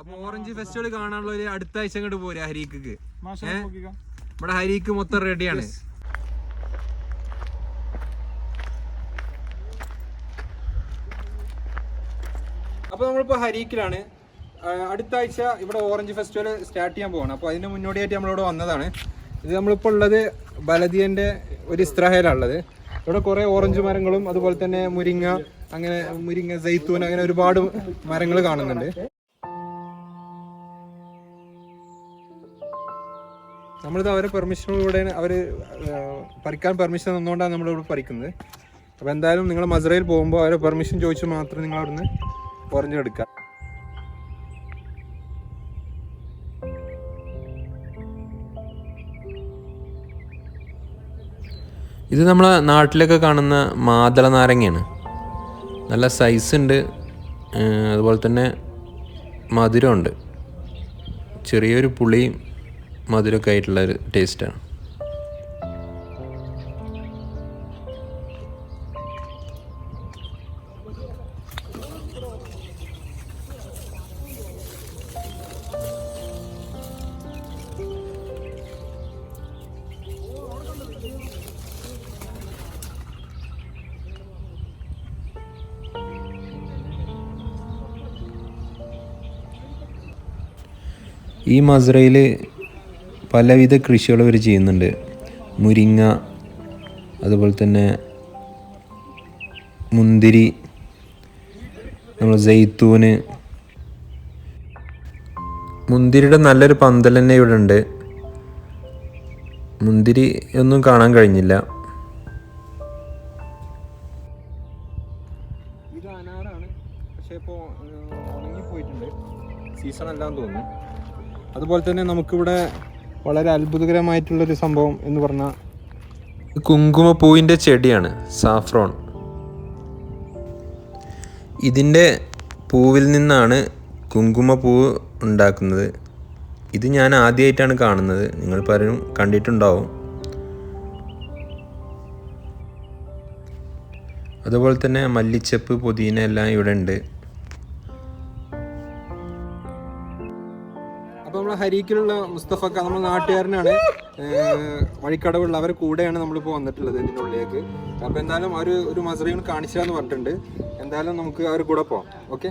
അപ്പൊ orange festival കാണാനുള്ള ഒരു അടുത്ത ആഴ്ച അങ്ങോട്ട് പോരാ ഹരീക്ക്. ഇവിടെ ഹരീക്ക് മൊത്തം റെഡിയാണ്. അപ്പൊ നമ്മളിപ്പോ ഹരീക്കിലാണ്. അടുത്ത ആഴ്ച ഇവിടെ ഓറഞ്ച് ഫെസ്റ്റിവൽ സ്റ്റാർട്ട് ചെയ്യാൻ പോവാണ്. അപ്പോൾ അതിന് മുന്നോടിയായിട്ട് നമ്മളിവിടെ വന്നതാണ്. ഇത് നമ്മളിപ്പോൾ ഉള്ളത് ബലദിയൻ്റെ ഒരു ഇസ്രായേലാണുള്ളത്. ഇവിടെ കുറേ ഓറഞ്ച് മരങ്ങളും അതുപോലെ തന്നെ മുരിങ്ങ സൈത്തൂൻ അങ്ങനെ ഒരുപാട് മരങ്ങൾ കാണുന്നുണ്ട്. നമ്മളിത് അവരെ പെർമിഷനോടുകൂടെയാണ് അവർ പറിക്കാൻ പെർമിഷൻ തന്നുകൊണ്ടാണ് നമ്മളിവിടെ പറിക്കുന്നത്. അപ്പോൾ എന്തായാലും നിങ്ങൾ മസ്രയിൽ പോകുമ്പോൾ അവരെ പെർമിഷൻ ചോദിച്ചു മാത്രം നിങ്ങൾ അവിടുന്ന് ഓറഞ്ച് എടുക്കുക. ഇത് നമ്മളെ നാട്ടിലൊക്കെ കാണുന്ന മാതള നാരങ്ങയാണ്. നല്ല സൈസ് ഉണ്ട്, അതുപോലെ തന്നെ മധുരമുണ്ട്. ചെറിയൊരു പുളിയും മധുരമൊക്കെ ആയിട്ടുള്ളൊരു ടേസ്റ്റാണ്. ഈ മസ്രയിൽ പലവിധ കൃഷികൾ ഇവർ ചെയ്യുന്നുണ്ട്. മുരിങ്ങ, അതുപോലെ തന്നെ മുന്തിരി, നമ്മൾ സൈത്തൂന്. മുന്തിരിയുടെ നല്ലൊരു പന്തൽ തന്നെ ഇവിടെ ഉണ്ട്. മുന്തിരി ഒന്നും കാണാൻ കഴിഞ്ഞില്ല. ഇത് അനാറാണ്, പക്ഷേ ഇപ്പോൾ ഉണങ്ങിപ്പോയിട്ടുണ്ട്. സീസൺ അല്ലാന്ന് തോന്നുന്നു. അതുപോലെ തന്നെ നമുക്കിവിടെ വളരെ അത്ഭുതകരമായിട്ടുള്ളൊരു സംഭവം എന്ന് പറഞ്ഞാൽ കുങ്കുമപ്പൂവിൻ്റെ ചെടിയാണ്, സാഫ്രോൺ. ഇതിൻ്റെ പൂവിൽ നിന്നാണ് കുങ്കുമപ്പൂവ് ഉണ്ടാക്കുന്നത്. ഇത് ഞാൻ ആദ്യമായിട്ടാണ് കാണുന്നത്. നിങ്ങൾ പലരും കണ്ടിട്ടുണ്ടാവും. അതുപോലെ തന്നെ മല്ലിച്ചപ്പ്, പുതിന എല്ലാം ഇവിടെ ഉണ്ട്. അപ്പോൾ നമ്മൾ ഹരീക്കിലുള്ള മുസ്തഫക്ക നമ്മൾ നാട്ടുകാരനാണ്, വഴിക്കടവുള്ള അവരെ കൂടെയാണ് നമ്മളിപ്പോൾ വന്നിട്ടുള്ളത് ഇതിൻ്റെ ഉള്ളിലേക്ക്. അപ്പോൾ എന്തായാലും ഒരു മസ്രയും കാണിച്ചാന്ന് പറഞ്ഞിട്ടുണ്ട്. എന്തായാലും നമുക്ക് അവർ കൂടെ പോവാം. ഓക്കെ.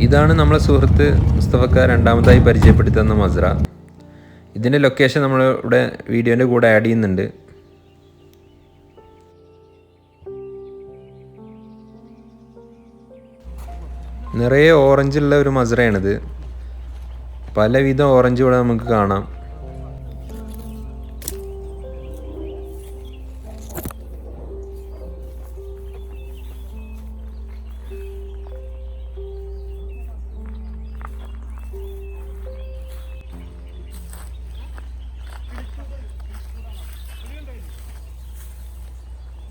ഇതാണ് നമ്മളെ സുഹൃത്ത് മുസ്തഫക്ക രണ്ടാമതായി പരിചയപ്പെടുത്തി തന്ന മസ്ര. ഇതിൻ്റെ ലൊക്കേഷൻ നമ്മൾ ഇവിടെ വീഡിയോൻ്റെ കൂടെ ആഡ് ചെയ്യുന്നുണ്ട്. നിറയെ ഓറഞ്ചുള്ള ഒരു മസ്രയാണിത്. പലവിധം ഓറഞ്ച് ഇവിടെ നമുക്ക് കാണാം.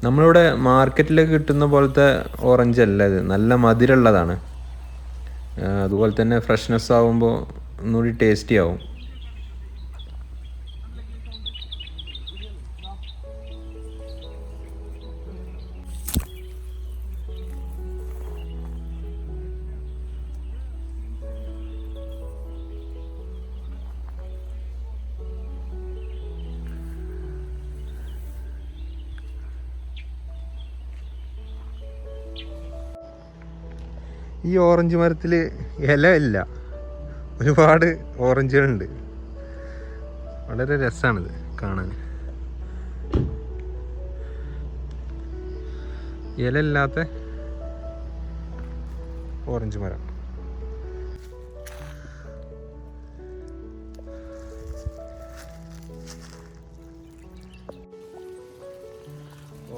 നമ്മളിവിടെ മാർക്കറ്റിലൊക്കെ കിട്ടുന്ന പോലത്തെ ഓറഞ്ച് അല്ല ഇത്. നല്ല മധുരമുള്ളതാണ്. അതുപോലെ തന്നെ ഫ്രഷ്നെസ് ആകുമ്പോൾ ഒന്നുകൂടി ടേസ്റ്റി ആവും. ഈ ഓറഞ്ച് മരത്തിൽ ഇല ഇല്ല, ഒരുപാട് ഓറഞ്ചുകളുണ്ട്. വളരെ രസമാണിത് കാണാൻ. ഇല ഇല്ലാത്ത ഓറഞ്ച് മരം.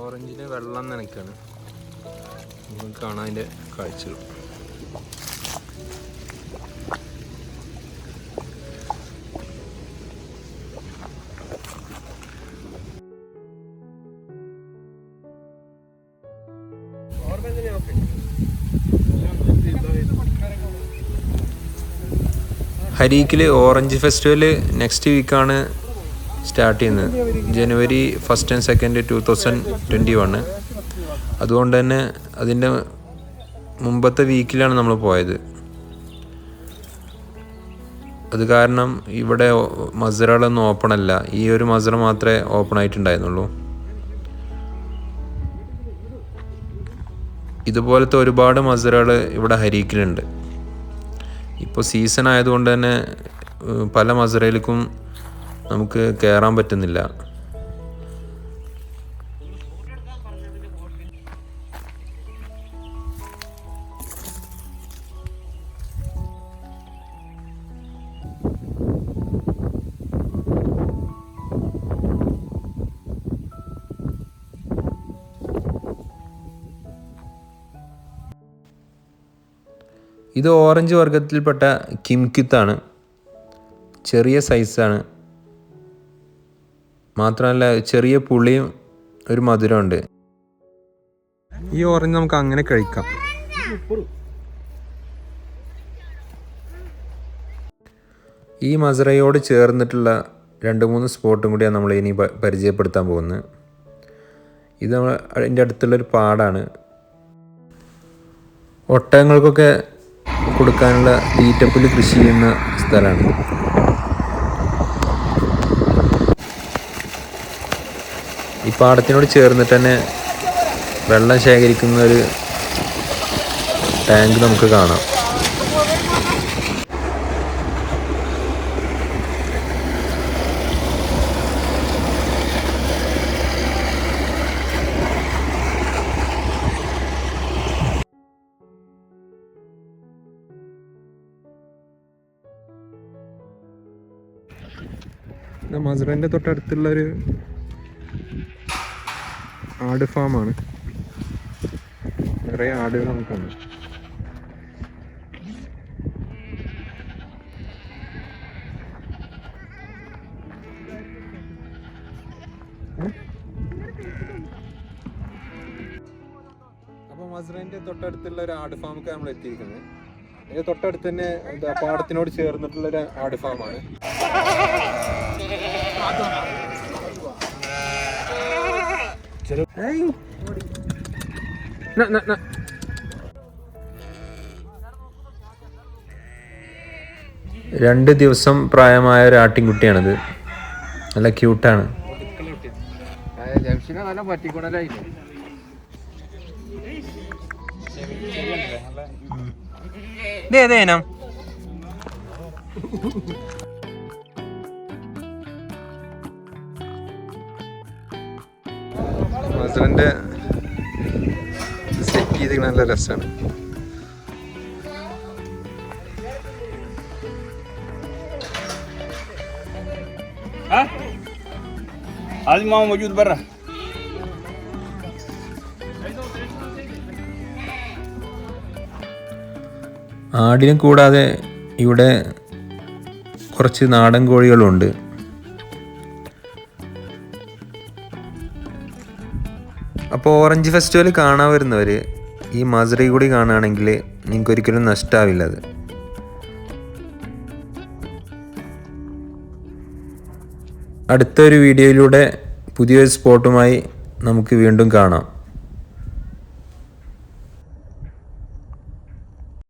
ഓറഞ്ചിന് വെള്ളം നനയ്ക്കാണ്. നമുക്ക് കാണാൻ അതിൻ്റെ കാഴ്ചകൾ. ഹരീക്കിൽ ഓറഞ്ച് ഫെസ്റ്റിവൽ നെക്സ്റ്റ് വീക്കാണ് സ്റ്റാർട്ട് ചെയ്യുന്നത്. ജനുവരി 1 and 2 2021. അതുകൊണ്ട് തന്നെ അതിൻ്റെ മുമ്പത്തെ വീക്കിലാണ് നമ്മൾ പോയത്. അത് കാരണം ഇവിടെ മസറകളൊന്നും ഓപ്പൺ അല്ല. ഈ ഒരു മസറ മാത്രമേ ഓപ്പൺ ആയിട്ടുണ്ടായിരുന്നുള്ളൂ. ഇതുപോലത്തെ ഒരുപാട് മസറകൾ ഇവിടെ ഹരീക്കിലുണ്ട്. ഇപ്പോൾ സീസൺ ആയതുകൊണ്ട് തന്നെ പല മസറയിലേക്കും നമുക്ക് കയറാൻ പറ്റുന്നില്ല. ഇത് ഓറഞ്ച് വർഗത്തിൽപ്പെട്ട കിംകിത്താണ്. ചെറിയ സൈസാണ്. മാത്രമല്ല ചെറിയ പുളിയും ഒരു മധുരമുണ്ട്. ഈ ഓറഞ്ച് നമുക്ക് അങ്ങനെ കഴിക്കാം. ഈ മസറയോട് ചേർന്നിട്ടുള്ള 2-3 സ്പോട്ടും കൂടിയാണ് നമ്മൾ ഇനി പരിചയപ്പെടുത്താൻ പോകുന്നത്. ഇത് നമ്മൾ അതിൻ്റെ അടുത്തുള്ളൊരു പാടാണ്. ഒട്ടകങ്ങൾക്കൊക്കെ കൊടുക്കാനുള്ള തീറ്റപ്പുല്ല് കൃഷി ചെയ്യുന്ന സ്ഥലമാണ്. ഈ പാടത്തിനോട് ചേർന്നിട്ട് തന്നെ വെള്ളം ശേഖരിക്കുന്ന ഒരു ടാങ്ക് നമുക്ക് കാണാം. മസറൻ്റെ തൊട്ടടുത്തുള്ളൊരു ആട് ഫാമാണ്. നിറയെ ആടുകൾ നമുക്ക് കാണാം. അപ്പോൾ മസറൻ്റെ തൊട്ടടുത്തുള്ള ഒരു ആട് ഫാമൊക്കെ നമ്മൾ എത്തിയിരിക്കുന്നത്. ഇതിന് തൊട്ടടുത്ത് തന്നെ പാടത്തിനോട് ചേർന്നിട്ടുള്ളൊരു ആട് ഫാമാണ്. രണ്ട് ദിവസം പ്രായമായ ഒരു ആട്ടിൻകുട്ടിയാണിത്. നല്ല ക്യൂട്ടാണ്. ഇതേതേനം മസറന്റെ സെറ്റ് ചെയ്ത് നല്ല രസമാണ്. ആടിനെ കൂടാതെ ഇവിടെ കുറച്ച് നാടൻ കോഴികളുണ്ട്. അപ്പോൾ ഓറഞ്ച് ഫെസ്റ്റിവൽ കാണാൻ വരുന്നവർ ഈ മസറി കൂടി കാണുകയാണെങ്കിൽ നിങ്ങൾക്ക് ഒരിക്കലും നഷ്ടമാവില്ല. അത് അടുത്തൊരു വീഡിയോയിലൂടെ പുതിയൊരു സ്പോട്ടുമായി നമുക്ക് വീണ്ടും കാണാം.